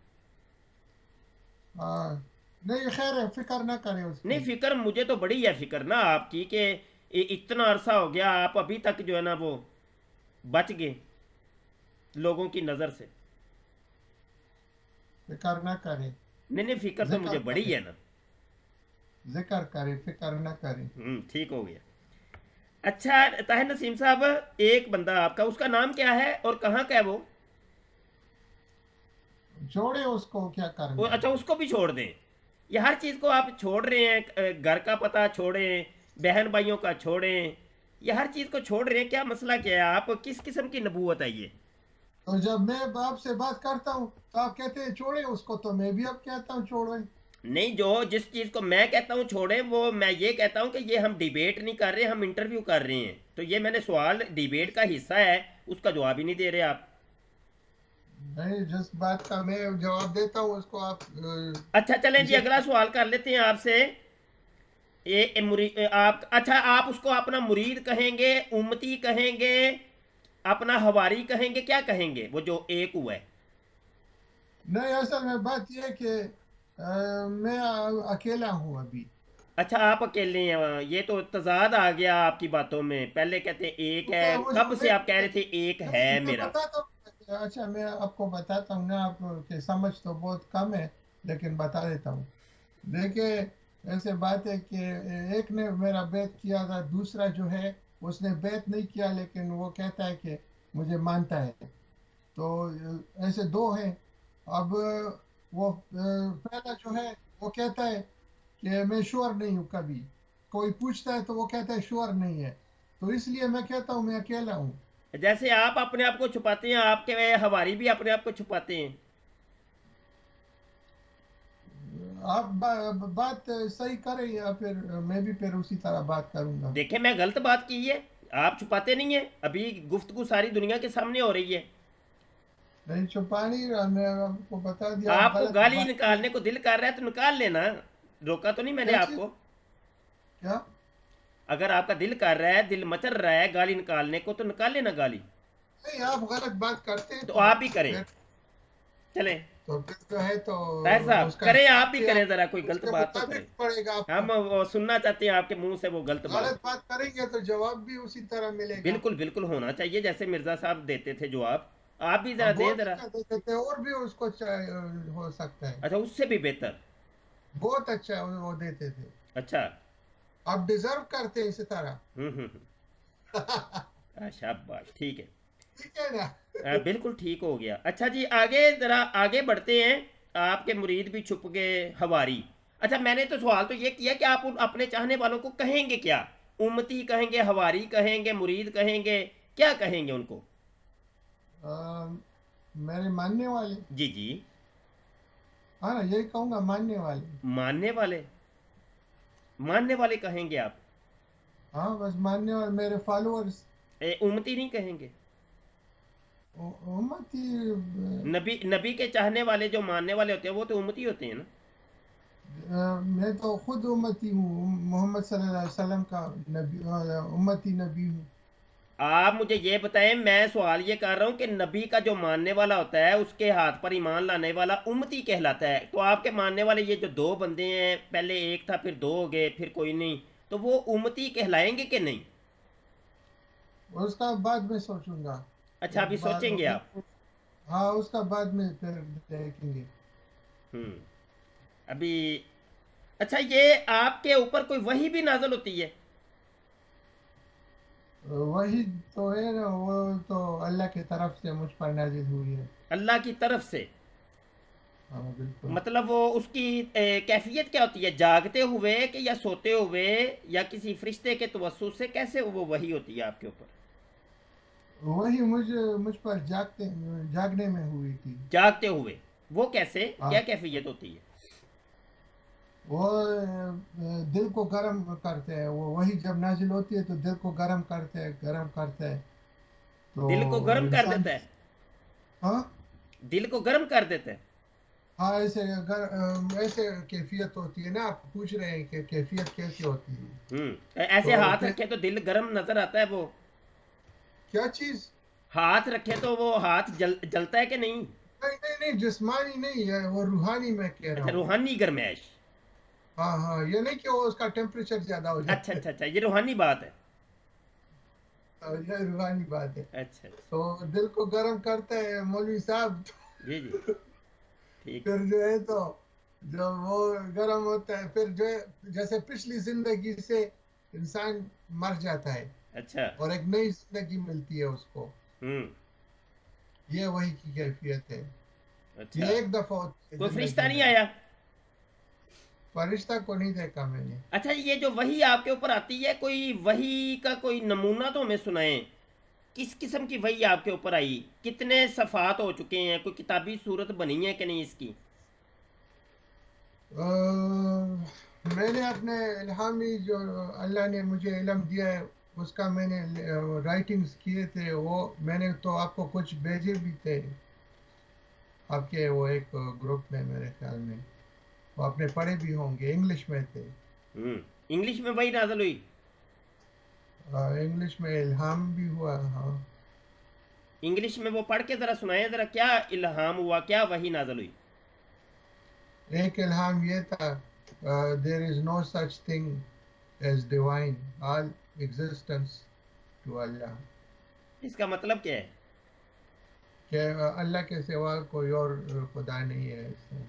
हाँ, नहीं खैर है, फिक्र ना करें नहीं, उसकी। फिक्र मुझे तो बड़ी है फिक्र ना आपकी, कि इतना अरसा हो गया आप अभी तक जो है ना वो बच गए लोगों की नज़र से। फिक्र ना करें। नहीं नहीं, फिक्र तो जिक्र मुझे बड़ी करें, है ना। जिक्र करें, फिक्र ना करें। ठीक हो गया। अच्छा ताहिर नसीम साहब, एक बंदा आपका, उसका नाम क्या है और कहाँ का है वो? जोड़े उसको, क्या करना है। अच्छा, उसको भी छोड़ दें? ये हर चीज़ को आप छोड़ रहे हैं, घर का पता छोड़ें, बहन भाइयों का छोड़ें, ये हर चीज़ को छोड़ रहे हैं, क्या मसला क्या है? आप किस किस्म की नबूवत है ये? तो जब मैं बाप से बात करता हूँ तो आप कहते हैं छोड़े उसको, तो मैं भी अब कहता हूँ छोड़ो। नहीं, जो जिस चीज़ को मैं कहता हूँ छोड़ें, वो मैं ये कहता हूँ कि ये हम डिबेट नहीं कर रहे, हम इंटरव्यू कर रहे हैं। तो ये मैंने सवाल डिबेट का हिस्सा है, उसका जवाब ही नहीं दे रहे आप। नहीं, जिस बात का मैं जवाब देता हूँ उसको आप अच्छा चलें जी, पीछे। अगला सवाल कर लेते हैं आपसे। आप, अच्छा, आप उसको अपना मुरीद कहेंगे, उम्मती कहेंगे, अपना हवारी कहेंगे, क्या कहेंगे वो जो एक हुआ है? नहीं, असल में बात यह है कि मैं अकेला हूँ अभी। अच्छा, आप अकेले हैं, ये तो तजाद आ गया आपकी बातों में। पहले कहते हैं एक है, मुझे कब से मैं आप कह रहे थे एक है नहीं, मैं मेरा? बताता हूँ। अच्छा, मैं आपको बताता हूँ ना, आपके समझ तो बहुत कम है, लेकिन बता देता हूँ। देखिए, ऐसे बात है कि एक ने मेरा बैत किया था, दूसरा जो है उसने बैत नहीं किया, लेकिन वो कहता है कि मुझे मानता है। तो ऐसे दो हैं। अब वो पहला जो है वो कहता है कि मैं श्योर नहीं हूँ कभी। कोई पूछता है तो वो कहता है श्योर नहीं है। तो इसलिए मैं कहता हूँ मैं अकेला हूँ। जैसे आप अपने आप को छुपाते हैं, आपके हवारी भी अपने आप को छुपाते हैं। आप बात सही करें या फिर मैं भी फिर उसी तरह बात करूंगा। देखे, मैं गलत बात की है? आप छुपाते नहीं है, अभी गुफ्तगू सारी दुनिया के सामने हो रही है। नहीं, छुपा नहीं रहा, मैं आपको बता दिया, आप आपको गलत गाली बात कर। निकालने को दिल कर रहा है तो निकाल लेना, रोका तो नहीं मैंने क्या चीज? आपको। क्या? अगर आपका दिल कर रहा है, दिल मचल रहा है गाली निकालने को, तो निकाल लेना गाली। नहीं, आप गलत बात करते हैं तो तो आप भी करें, फिर चले। तो फिर जो है तो ताहिर साहब उसका करें, आप जवाब भी भी करें, आप जरा कोई गलत उसके बात तो करें। मुताबिक पड़ेगा हम आपको। वो सुनना चाहते हैं आपके मुंह से वो गलत गलत बात। बात करेंगे तो जवाब भी उसी तरह मिलेगा। बिल्कुल बिल्कुल होना चाहिए, जैसे मिर्जा साहब देते थे जवाब, आप भी जरा हम दें बहुत जरा। अच्छा देते थे, और भी उसको हो सकता है। अच्छा, उससे भी बेहतर? बहुत अच्छा वो देते थे। अच्छा। आप डिजर्व करते हैं इसी तरह। हम्म। शाबाश, ठीक है। ठीक है ना। बिल्कुल ठीक हो गया। अच्छा जी, आगे जरा आगे बढ़ते हैं। आपके मुरीद भी छुप गए, हवारी। अच्छा, मैंने तो सवाल तो ये किया कि आप अपने चाहने वालों को कहेंगे क्या? उम्मती कहेंगे, हवारी कहेंगे, मुरीद कहेंगे, क्या कहेंगे उनको? अ, मेरे मानने वाले। जी जी। हाँ ना, यही कहूंगा, मानने वाले। मानने वाले? मानने वाले कहेंगे आप? हाँ, बस मानने वाले मेरे फॉलोअर्स। उम्मती नहीं कहेंगे? उम्मती। नबी, नबी के चाहने वाले जो मानने वाले होते हैं वो तो उम्मती होते हैं ना? मैं तो खुद उम्मती हूँ, मोहम्मद सल्लल्लाहु अलैहि वसल्लम का नबी, उम्मती नबी हूँ। आप मुझे ये बताएं, मैं सवाल ये कर रहा हूँ कि नबी का जो मानने वाला होता है उसके हाथ पर ईमान लाने वाला उम्मती कहलाता है। तो आपके मानने वाले ये जो दो बंदे हैं, पहले एक था फिर दो हो गए फिर कोई नहीं, तो वो उम्मती कहलाएंगे कि नहीं? उसका बाद में सोचूंगा। अच्छा, अभी बाद सोचेंगे आप? हाँ, उसका बाद में फिर देखेंगे। हम्म। अभी, अच्छा, ये आपके ऊपर कोई वही भी नाजल होती है? वही तो है ना, वो तो अल्लाह की तरफ से मुझ पर नाजिल हुई है। अल्लाह की तरफ से? हाँ, बिल्कुल। मतलब वो उसकी कैफियत क्या होती है, जागते हुए कि या सोते हुए, या किसी फरिश्ते के तवस्सुस से, कैसे वो वही होती है आपके ऊपर? वही मुझ पर जागने में हुई थी। जागते हुए? वो कैसे, क्या हाँ, कैफियत होती है? वो दिल को गर्म करते हैं, वो वही जब नाजिल होती है तो दिल को गर्म करते हैं, गर्म करते हैं। दिल को तो गर्म कर इंसान, देता है? हाँ दिल को गर्म कर देता है? हाँ, ऐसे कैफियत होती है ना, आप पूछ रहे हैं कि कैफियत कैसी होती है। ऐसे तो हाथ फिर रखे तो दिल गर्म नजर आता है वो? क्या चीज? हाथ रखे तो वो हाथ जलता है कि नहीं? नहीं नहीं नहीं, जिस्मानी नहीं है वो, रूहानी मैं कह रहा अच्छा, हूँ। रूहानी गर्माइश। हाँ हाँ, ये नहीं कि वो उसका टेम्परेचर ज्यादा हो अच्छा जाता है। अच्छा अच्छा, ये रूहानी बात है। ये रूहानी बात है। अच्छा अच्छा। तो दिल को गर्म करते हैं मौलवी साहब। जी जी। ठीक। फिर जो है तो जब वो गर्म होता है, फिर जो है जैसे पिछली जिंदगी से इंसान मर जाता है अच्छा। और एक नई जिंदगी मिलती है उसको। हम्म। ये वही की कैफियत है। अच्छा। ये एक दफा होती है कोई फरिश्ता जिंदगी नहीं में। आया? फरिश्ता को नहीं देखा मैंने। अच्छा, ये जो वही आपके ऊपर आती है, कोई वही का कोई नमूना तो हमें सुनाएं। किस किस्म की वही आपके ऊपर आई? कितने सफ़ात हो चुके हैं? कोई किताबी सूरत बनी है कि नहीं इसकी? अ, मैंने अपने इल्हामी जो अल्लाह ने मुझे इल्म दिया है उसका मैंने राइटिंग्स किए थे, वो मैंने तो आपको कुछ भेजे भी थे, आपके वो एक ग्रुप में मेरे ख्याल में। वो आपने पढ़े भी होंगे, इंग्लिश में थे। इंग्लिश में वही नाजल हुई? इंग्लिश में इल्हाम भी हुआ, हाँ। इंग्लिश में वो पढ़ के ज़रा सुनाए ज़रा, क्या इल्हाम हुआ, क्या वही नाजल हुई? एक इल्हाम ये था, there is no such thing as divine, all existence to Allah. इसका मतलब क्या है? कि अल्लाह के सिवा कोई और खुदा नहीं है इसमें।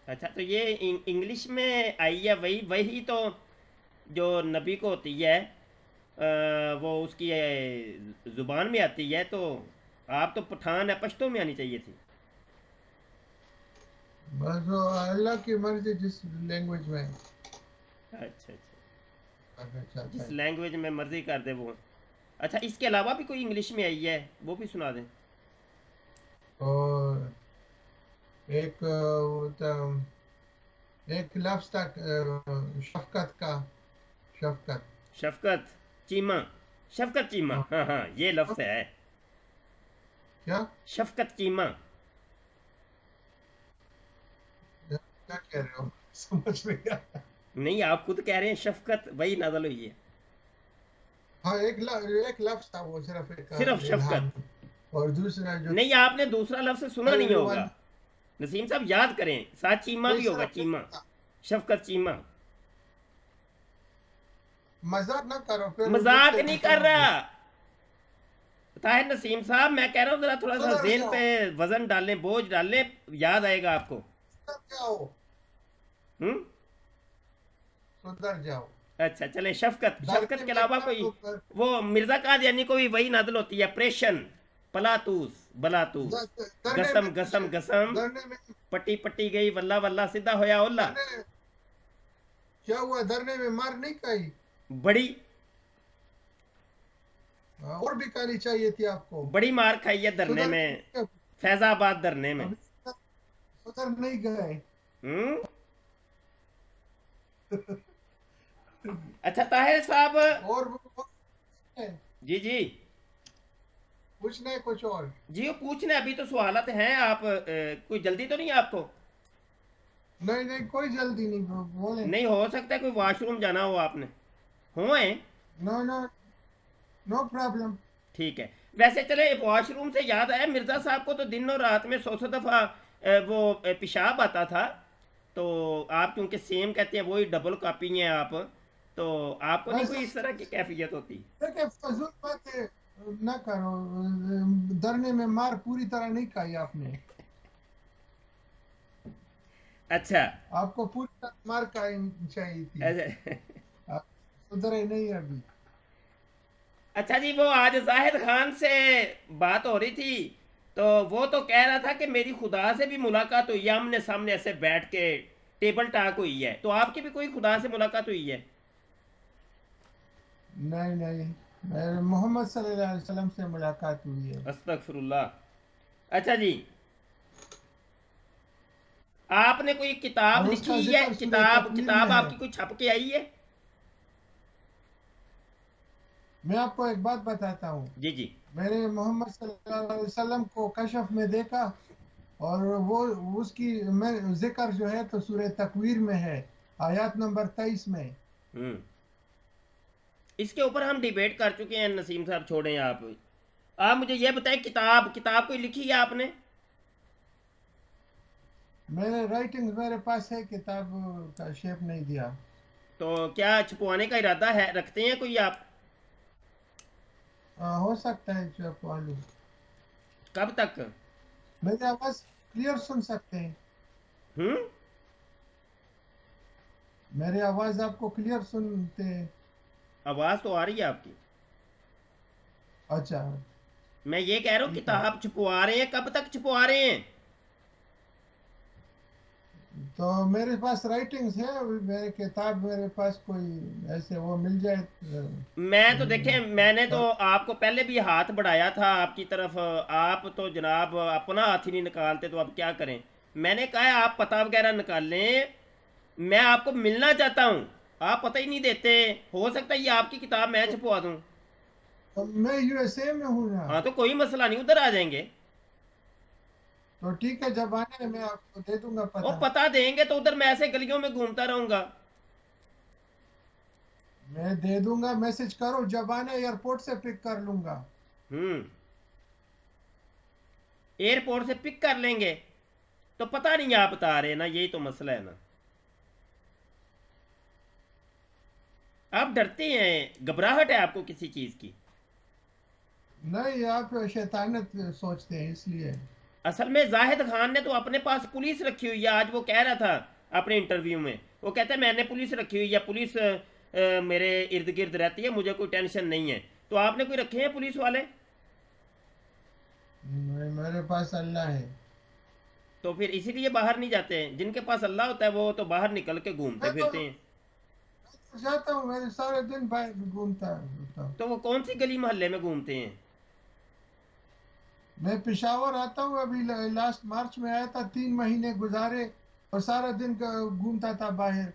अच्छा, तो ये इंग्लिश में आई है वही वही तो जो नबी को होती है, वो उसकी ज़ुबान में आती है, तो आप तो पठान है, पश्तो में आनी चाहिए थी। बस वो अल्लाह की मर्जी जिस लैंग्वेज में अच्छा अच्छा। करना चाहता जिस है। लैंग्वेज में मर्जी कर दे वो। अच्छा, इसके अलावा भी कोई इंग्लिश में आई है, वो भी सुना दें। और एक एक लफ्ज था, शफकत का, शफकत। शफकत चीमा। शफकत चीमा, हाँ, हाँ हाँ, ये लफ्ज़ है। क्या शफकत चीमा। क्या कह रहे हो? समझ में नहीं आया। नहीं, आप खुद कह रहे हैं शफकत वही नाजल हुई है। हाँ, एक लफ्ज था वो, सिर्फ एक सिर्फ इल्हाम। शफकत। और दूसरा जो नहीं, आपने दूसरा लफ्ज़ सुना नहीं होगा। everyone, नसीम साहब याद करें, साथ चीमा नहीं भी होगा, सिर्फ एक चीमा। था। शफकत चीमा। मजाक ना करो, फिर मजाक मुझसे नहीं कर सुनोगे। रहा ताहिर नसीम साहब, मैं कह रहा हूँ जरा थोड़ा सा सुधर जेन जाओ, पे वजन डालें, बोझ डालें, याद आएगा आपको। सुधर जाओ, हम्म। सुधर जाओ। अच्छा चले, शफकत, शफकत डरने के में अलावा क्या कोई? होता वो मिर्जा कादियानी को भी वही नादल होती है, प्रेशन, पलातूस, बलातूस, डरने में गसम कुछ, गसम गसम, डरने में, पट्टी पट्टी गई, वल्ला वल्ला सीधा होया ओला। डरने क्या हुआ? डरने में मार नहीं खाई? बड़ी और भी खानी चाहिए थी आपको। बड़ी मार खाई है धरने सुधर में, नहीं, फैजाबाद धरने में। अभी सुधर नहीं गए। हम्म। अच्छा ताहिर साहब। और है, जी जी। पूछना है कुछ और? जी वो पूछने अभी तो सवालत हैं, आप कोई जल्दी तो नहीं है आपको? नहीं नहीं, कोई जल्दी नहीं, बोले। नहीं, हो सकता है कोई वॉशरूम जाना हो आपने, हो है? No no, no problem. ठीक है। वैसे चले, वॉशरूम से याद आया, मिर्ज़ा साहब को तो दिन और रात में 100 दफ़ा वो पेशाब आता था। तो आप चूंकि सेम कहते हैं, वही डबल कॉपी हैं आप, तो आपको नहीं बस कोई इस तरह की कैफियत होती? देखिए, फजूल बातें ना करो। डरने में मार पूरी तरह नहीं खाई आपने। अच्छा। आपको पूरी तरह मार खानी चाहिए थी। अच्छा। आप सुधरे नहीं अभी। अच्छा जी, वो आज जाहिद खान से बात हो रही थी, तो वो तो कह रहा था कि मेरी खुदा से भी मुलाकात हुई है, आमने सामने ऐसे बैठ के टेबल टाक हुई है, तो आपकी भी कोई खुदा से मुलाकात हुई है? नहीं नहीं, मोहम्मद सल्लल्लाहु अलैहि वसल्लम से मुलाकात हुई है। अस्तगफिरुल्लाह। अच्छा जी। आपने कोई किताब और उसका लिखी है? जिक्र सूरह किताब तकवीर में किताब है। आपकी कोई छप के आई है? मैं आपको एक बात बताता हूँ। जी जी। मैंने मोहम्मद सल्लल्लाहु अलैहि वसल्लम को कशफ में देखा, और वो उसकी मैं जिक्र जो है तो सूरह तकवीर में है, आयत नंबर 23 में। हम्म। इसके ऊपर हम डिबेट कर चुके हैं नसीम साहब, छोड़ें आप मुझे यह बताएं, किताब किताब कोई लिखी है आपने? मैंने राइटिंग मेरे पास है, किताब का शेप नहीं दिया। तो क्या छुपवाने का इरादा है, रखते हैं कोई आप? हो सकता है जो आप वालू। कब तक? मेरी आवाज क्लियर सुन सकते हैं? हम्म। मेरी आवाज आपको क्लियर सुनते हैं? आवाज़ तो आ रही है आपकी। अच्छा, मैं ये कह रहा हूँ ठीक है। किताब छुपवा रहे हैं, कब तक छुपवा रहे हैं? तो मेरे पास राइटिंग्स है, अभी मेरे किताब मेरे पास कोई ऐसे वो मिल जाए मैं तो देखें, मैंने तो पर आपको पहले भी हाथ बढ़ाया था आपकी तरफ, आप तो जनाब अपना हाथ ही नहीं निकालते, तो अब क्या करें? मैंने कहा है आप पता वगैरह निकाल लें, मैं आपको मिलना चाहता हूँ, आप पता ही नहीं देते। हो सकता है ये आपकी किताब मैं छपवा दूँ। तो मैं यूएसए में हूँ ना। हाँ तो कोई मसला नहीं, उधर आ जाएंगे। तो ठीक है, जब आना है मैं आपको दे दूंगा और पता। पता देंगे तो उधर मैं ऐसे गलियों में घूमता रहूंगा। मैं दे दूंगा, मैसेज करो, जब आना है एयरपोर्ट से पिक कर लूंगा। हम्म। एयरपोर्ट से पिक कर लेंगे? तो पता नहीं आप बता रहे ना, यही तो मसला है ना। आप डरते हैं, घबराहट है आपको किसी चीज की। नहीं, आप शैतानत सोचते हैं इसलिए। असल में जाहिद खान ने तो अपने पास पुलिस रखी हुई है, आज वो कह रहा था अपने इंटरव्यू में, वो कहता है मैंने पुलिस रखी हुई है, पुलिस मेरे इर्द गिर्द रहती है, मुझे कोई टेंशन नहीं है। तो आपने कोई रखे हैं पुलिस वाले? मेरे पास अल्लाह है। तो फिर इसीलिए बाहर नहीं जाते हैं, जिनके पास अल्लाह होता है वो तो बाहर निकल के घूमते मैं तो फिरते हैं। जाता हूँ, मेरे सारे दिन बाहर घूमता रहता हूँ। तो वो कौन सी गली मोहल्ले में घूमते हैं? मैं पिशावर आता हूँ, अभी लास्ट मार्च में आया था, 3 महीने गुजारे और सारा दिन घूमता था बाहर।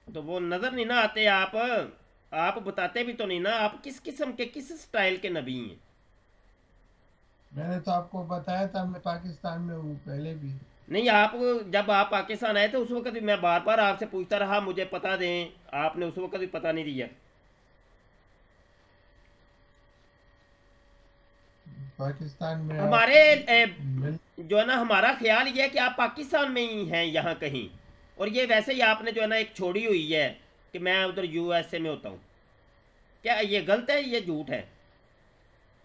तो वो नजर नहीं ना आते आप बताते भी तो नहीं ना, आप किस किस्म के, किस स्टाइल के नबी हैं? मैंने तो आपको बताया था, मैं पाकिस्तान में हूँ पहले भी। नहीं, आप जब आप पाकिस्तान आए थे उस वक्त भी मैं बार बार आपसे पूछता रहा मुझे पता दें, आपने उस वक्त भी पता नहीं दिया। पाकिस्तान में आप हमारे मिल। जो है ना, हमारा ख्याल ये है कि आप पाकिस्तान में ही हैं यहाँ कहीं, और ये वैसे ही आपने जो है ना एक छोड़ी हुई है कि मैं उधर यूएसए में होता हूँ। क्या ये गलत है, ये झूठ है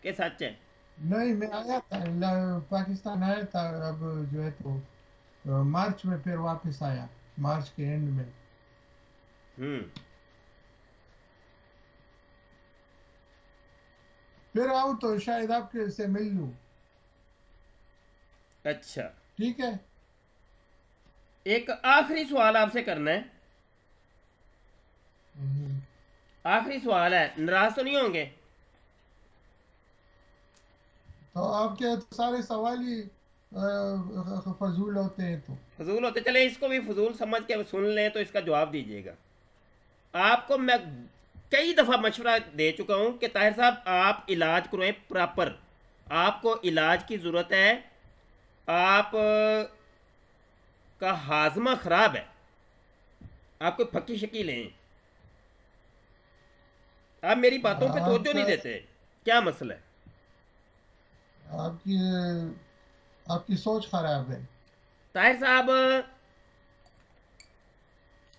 कि सच है? नहीं, मैं आया था, पाकिस्तान आया था, अब जो है तो मार्च में फिर वापस आया, मार्च के एंड में। हम्म। फिर आऊँ तो शायद आपके से मिल लूँ। अच्छा। ठीक है। एक आखिरी सवाल आपसे करना है, हम्म। आखिरी सवाल है, नाराज तो नहीं होंगे? तो आपके तो सारे सवाल ही फजूल होते हैं तो। फजूल होते, चले इसको भी फजूल समझ के सुन लें तो इसका जवाब दीजिएगा। आपको मैं कई दफ़ा मशवरा दे चुका हूं कि ताहिर साहब आप इलाज करवाएं प्रॉपर, आपको इलाज की ज़रूरत है, आप का हाजमा ख़राब है, आप कोई फकी शकी लें, आप मेरी बातों पे तवज्जो नहीं आपका देते, क्या मसला है? आपकी आपकी सोच खराब है। ताहिर साहब,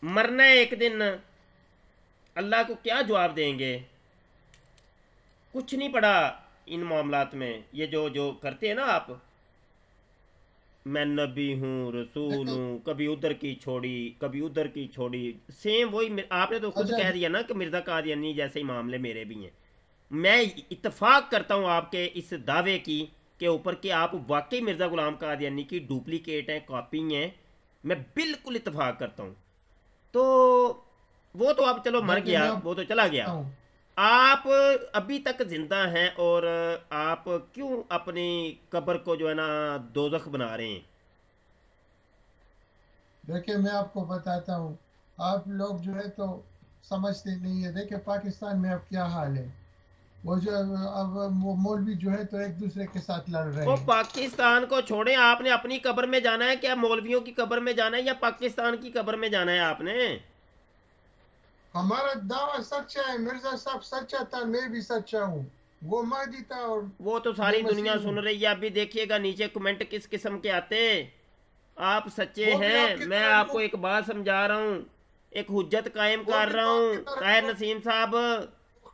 मरना है एक दिन, अल्लाह को क्या जवाब देंगे? कुछ नहीं पड़ा इन मामलात में, ये जो जो करते हैं ना आप, मैं नबी हूँ, रसूल देखो, हूँ, कभी उधर की छोड़ी, कभी उधर की छोड़ी, सेम वही आपने तो खुद अच्छा, कह दिया ना कि मिर्ज़ा कादियानी जैसे ही मामले मेरे भी हैं। मैं इत्तफाक करता हूँ आपके इस दावे की के ऊपर कि आप वाकई मिर्ज़ा गुलाम कादियानी की डुप्लीकेट हैं, कॉपी हैं, मैं बिल्कुल इत्तफाक करता हूँ। तो वो तो अब चलो मर देखिए, गया, मैं वो तो चला गया। आपको हूँ। आप अभी तक जिंदा हैं, और आप क्यों अपनी कब्र को जो है ना दोजख बना रहे हैं? देखिए मैं आपको बताता हूँ, आप लोग जो है तो समझते नहीं है। देखिए पाकिस्तान में अब क्या हाल है, वो जो अब वो मौलवी जो है तो एक दूसरे के साथ लड़ रहे वो हैं। पाकिस्तान को छोड़े, आपने अपनी कब्र में जाना है क्या? मौलवियों की कब्र में जाना है या पाकिस्तान की कब्र में जाना है आपने? हमारा दावा सच्चा है, मिर्जा साहब सच्चा था, मैं भी सच्चा हूँ। वो महदी था और वो तो मैं सारी दुनिया मसीह सुन हूँ। रही है। अभी देखिएगा नीचे कमेंट किस किस्म के आते। आप सच्चे वो भी हैं, आपकी मैं तरह आपको लोग, एक बात समझा रहा हूँ, एक हुज्जत कायम वो कर भी रहा तो हूँ। आपकी तरह ताहिर लोग नसीम साहब,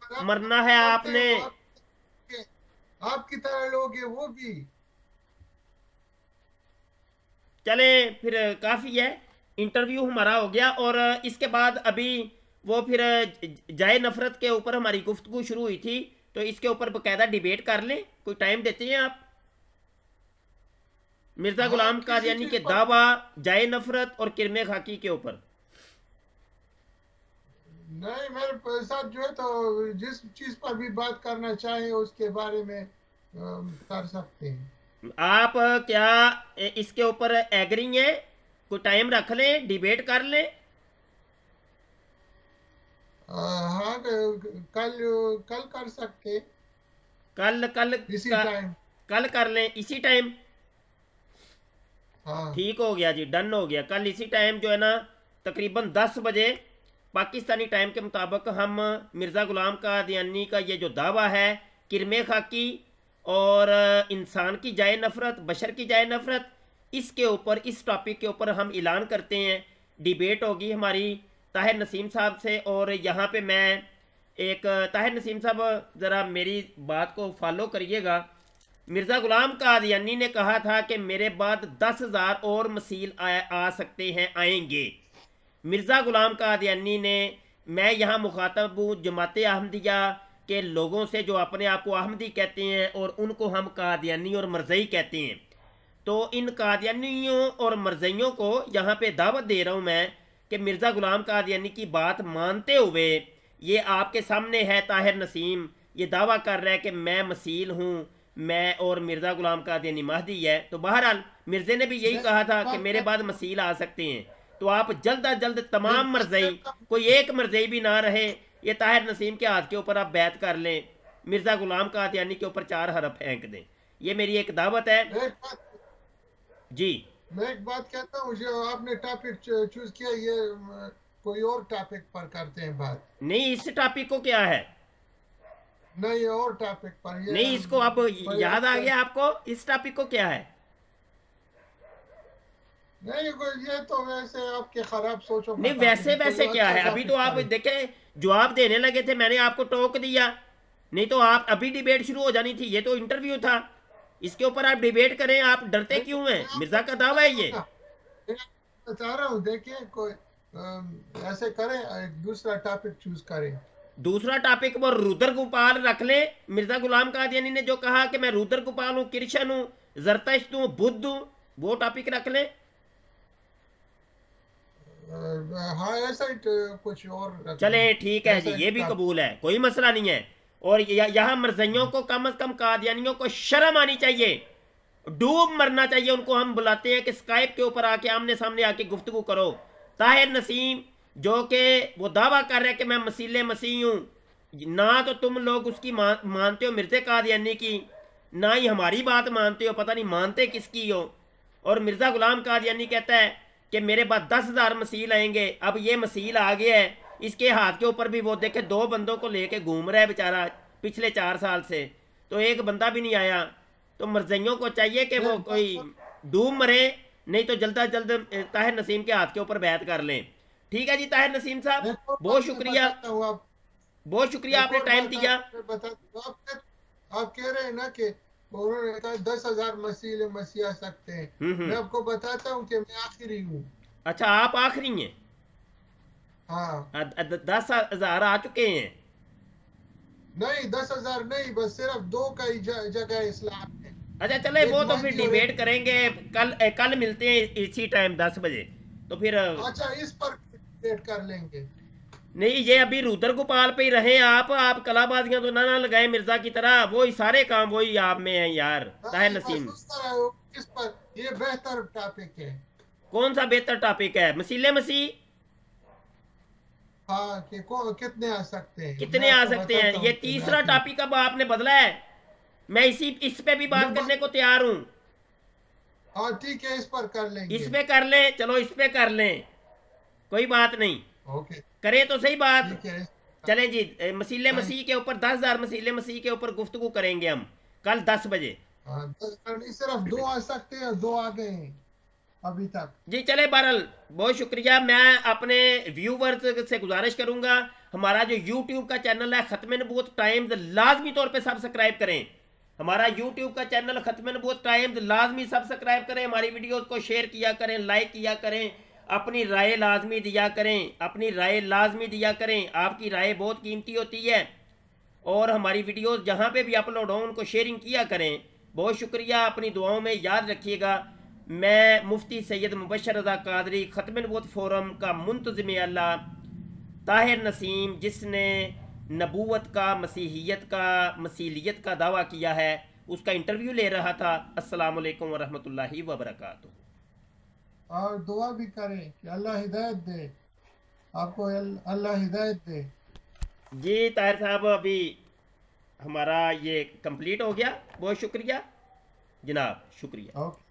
खराब मरना काम है करते हैं। आपने। वो आपकी तरह लोग हैं वो भी। चले फिर, काफ़ी है, इंटरव्यू हमारा हो गया। और इसके बाद अभी वो फिर जाए नफरत के ऊपर हमारी गुफ्तगू शुरू हुई थी, तो इसके ऊपर बकायदा डिबेट कर लें। कोई टाइम देते हैं आप? मिर्ज़ा हाँ गुलाम किसी कादियानी चीज के पर भी। दावा, जाए नफरत और किरमे खाकी के ऊपर। नहीं, मेरे साथ जो है तो जिस चीज पर भी बात करना चाहे उसके बारे में कर सकते हैं। आप क्या इसके ऊपर एग्री हैं? कोई टाइम रख लें, डिबेट कर लें। हाँ कल कल कर सकते हैं, कल कल इसी का टाइम। कल कर लें इसी टाइम। हाँ ठीक हो गया जी, डन हो गया। कल इसी टाइम जो है ना, तकरीबन 10 बजे पाकिस्तानी टाइम के मुताबिक हम मिर्ज़ा गुलाम कादियानी का ये जो दावा है, किरमे खाकी और इंसान की जाए नफ़रत, बशर की जाए नफ़रत, इसके ऊपर, इस टॉपिक के ऊपर हम ऐलान करते हैं। डिबेट होगी हमारी ताहिर नसीम साहब से। और यहाँ पे मैं एक, ताहिर नसीम साहब ज़रा मेरी बात को फॉलो करिएगा। मिर्ज़ा गुलाम कादियानी ने कहा था कि मेरे बाद 10,000 और मसील आ सकते हैं, आएंगे। मिर्ज़ा गुलाम कादियानी ने, मैं यहाँ मुखातब हूँ जमात अहमदिया के लोगों से जो अपने आप को अहमदी कहते हैं और उनको हम कादियानी और मरज़ई कहते हैं। तो इन कादियानियों और मरज़इयों को यहाँ पे दावत दे रहा हूँ मैं कि मिर्ज़ा गुलाम कादियानी की बात मानते हुए, ये आपके सामने है ताहिर नसीम, ये दावा कर रहा है कि मैं मसील हूँ, मैं और मिर्ज़ा गुलाम कादियानी महदी है। तो बहरहाल मिर्ज़े ने भी यही मैं कहा था कि बात मेरे बाद कहता हूँ, मसील आ सकते हैं। तो आप जल्द अज जल्द एक तमाम बात मरज़ई, कहता हूँ, कोई एक मरज़ई भी ना रहे, ये ताहिर नसीम के हाथ के ऊपर आप बैत कर लें, मिर्ज़ा गुलाम कादियानी के ऊपर 4 हरफ फेंक दें। ये मेरी एक दावत है एक बात जी। मैं एक बात कहता हूँ, जो आपने टॉपिक चूज किया, ये कोई और टॉपिक पर करते हैं बात। नहीं, इस टॉपिक को क्या है? नहीं, और टॉपिक पर ये नहीं, इसको अब भाई याद आ आपका। गया आपको, इस टॉपिक को क्या है? नहीं, ये तो वैसे आपके खराब सोचों का नहीं, टॉपिक वैसे है, कोई वैसे क्या अच्छा है? अभी तो टॉपिक आप करें। देखे, जवाब देने लगे थे, मैंने आपको टोक दिया। नहीं तो आप अभी डिबेट शुरू हो जानी थी, ये तो इंटरव्यू था। इसके ऊपर आप डिबेट करें, आप डरते नहीं, क्यों हैं? मैं आपको मिर्जा का बता दावा है रहा हूँ ये। ना, मैं आपको बता रहा हूँ, देखिए कोई ऐसे करें, एक दूसरा टॉपिक चूज करें। दूसरा टॉपिक वो रुद्र गोपाल रख ले। मिर्जा गुलाम कादियानी ने जो कहा कि मैं रुद्र गोपाल हूँ, कृष्ण हूँ, जरतश्त हूँ, बुद्ध हूँ, वो टॉपिक रख ले। हाँ ऐसा ही कुछ और रख चले लें। ठीक है जी, ऐसा ही ये भी टॉपिक। कबूल है, कोई मसला नहीं है। और यहाँ मरजइयों को कम अज कम, कादियानियों को शर्म आनी चाहिए, डूब मरना चाहिए उनको। हम बुलाते हैं कि स्काइप के ऊपर आके, आमने सामने आके गुफ्तगू करो। ताहिर नसीम जो कि वो दावा कर रहे हैं कि मैं मसीले मसीह हूँ, ना तो तुम लोग उसकी मानते हो मिर्जे कादियानी की, ना ही हमारी बात मानते हो, पता नहीं मानते किसकी हो। और मिर्ज़ा गुलाम कादियानी कहता है कि मेरे बाद 10,000 मसील आएंगे। अब ये मसील आ गया है, इसके हाथ के ऊपर भी वो देखे 2 बंदों को लेके घूम रहा है बेचारा, पिछले 4 साल से तो एक बंदा भी नहीं आया। तो मरजइयों को चाहिए कि वो एक कोई बात डूब मरे, नहीं तो जल्द अज जल्द ताहिर नसीम के हाथ के ऊपर बैत कर लें। ठीक है जी ताहिर नसीम साहब, एक और बहुत बात मैं शुक्रिया, बताता हूँ आप। बहुत शुक्रिया, एक आपने और टाइम बात दिया। आपको मैं बताता हूँ। आप कह रहे हैं ना कि उन्होंने कहा 10,000 मसीह मसीह आ सकते हैं। मैं हम्म। आपको बताता हूँ कि मैं आखिरी हूँ। अच्छा, आप आखिरी हैं? हाँ। 10,000 आ चुके हैं? नहीं, 10,000 नहीं, बस सिर्फ दो का ही जगह इस्लाम है। अच्छा चले, एक वो तो फिर महदी और एक। डिबेट करेंगे। कल मिलते हैं इसी टाइम 10 बजे। तो फिर अच्छा, इस पर डिबेट कर लेंगे। नहीं, ये अभी रुद्र गोपाल पे ही रहे। आप कलाबाजियां तो ना लगाए मिर्जा की तरह, वही सारे काम वही आप में हैं यार ताहिर नहीं, बस नसीम। उस तरह इस पर, ये बेहतर टॉपिक है। कौन सा बेहतर टॉपिक है? मसीले मसीह हाँ कि कितने आ सकते हैं, मैं कितने आ आपको सकते हैं? बताता ये हूँ कि मैं तीसरा आपको टॉपिक अब आपने बदला है। मैं इस पे भी मैं बात करने को तैयार हूं। हाँ ठीक है, इस पर कर इस लेंगे। पे कर लें, चलो इस पे कर लें, कोई बात नहीं। ओके करें तो सही बात। ठीक है। चलें जी, मसीले नहीं, मसीह के ऊपर 10,000 मसीले मसीह के ऊपर गुफ्तगू करेंगे हम कल 10 बजे। हाँ, 10 सिर्फ 2 आ सकते हैं, 2 आ गए हैं अभी तक। जी चले बहरल, बहुत शुक्रिया। मैं अपने व्यूवर्स से गुजारिश करूंगा, हमारा जो यूट्यूब का चैनल है खत्म नबूवत टाइम्स, लाजमी तौर पे सब्सक्राइब करें। हमारा यूट्यूब का चैनल खत्म नबूवत टाइम्स लाजमी सब्सक्राइब करें, हमारी वीडियोस को शेयर किया करें, लाइक किया करें, अपनी राय लाजमी दिया करें, अपनी राय लाजमी दिया करें। आपकी राय बहुत कीमती होती है। और हमारी वीडियोस जहाँ पे भी अपलोड हों उनको शेयरिंग किया करें। बहुत शुक्रिया, अपनी दुआओं में याद रखिएगा। मैं मुफ्ती सैयद मुबशर रज़ा कादरी ख़त्म नबूवत फोरम का मुंतज़िम अल्लाह ताहिर नसीम, जिसने नबूवत का, मसीहियत का, मसीलियत का दावा किया है, उसका इंटरव्यू ले रहा था। अस्सलाम वालेकुम वरहमतुल्लाहि वबरकातुहू। और दुआ भी करें कि अल्लाह हिदायत दे आपको, अल्लाह हिदायत दे। जी ताहिर साहब, अभी हमारा ये कंप्लीट हो गया। बहुत शुक्रिया जनाब, शुक्रिया। ओके।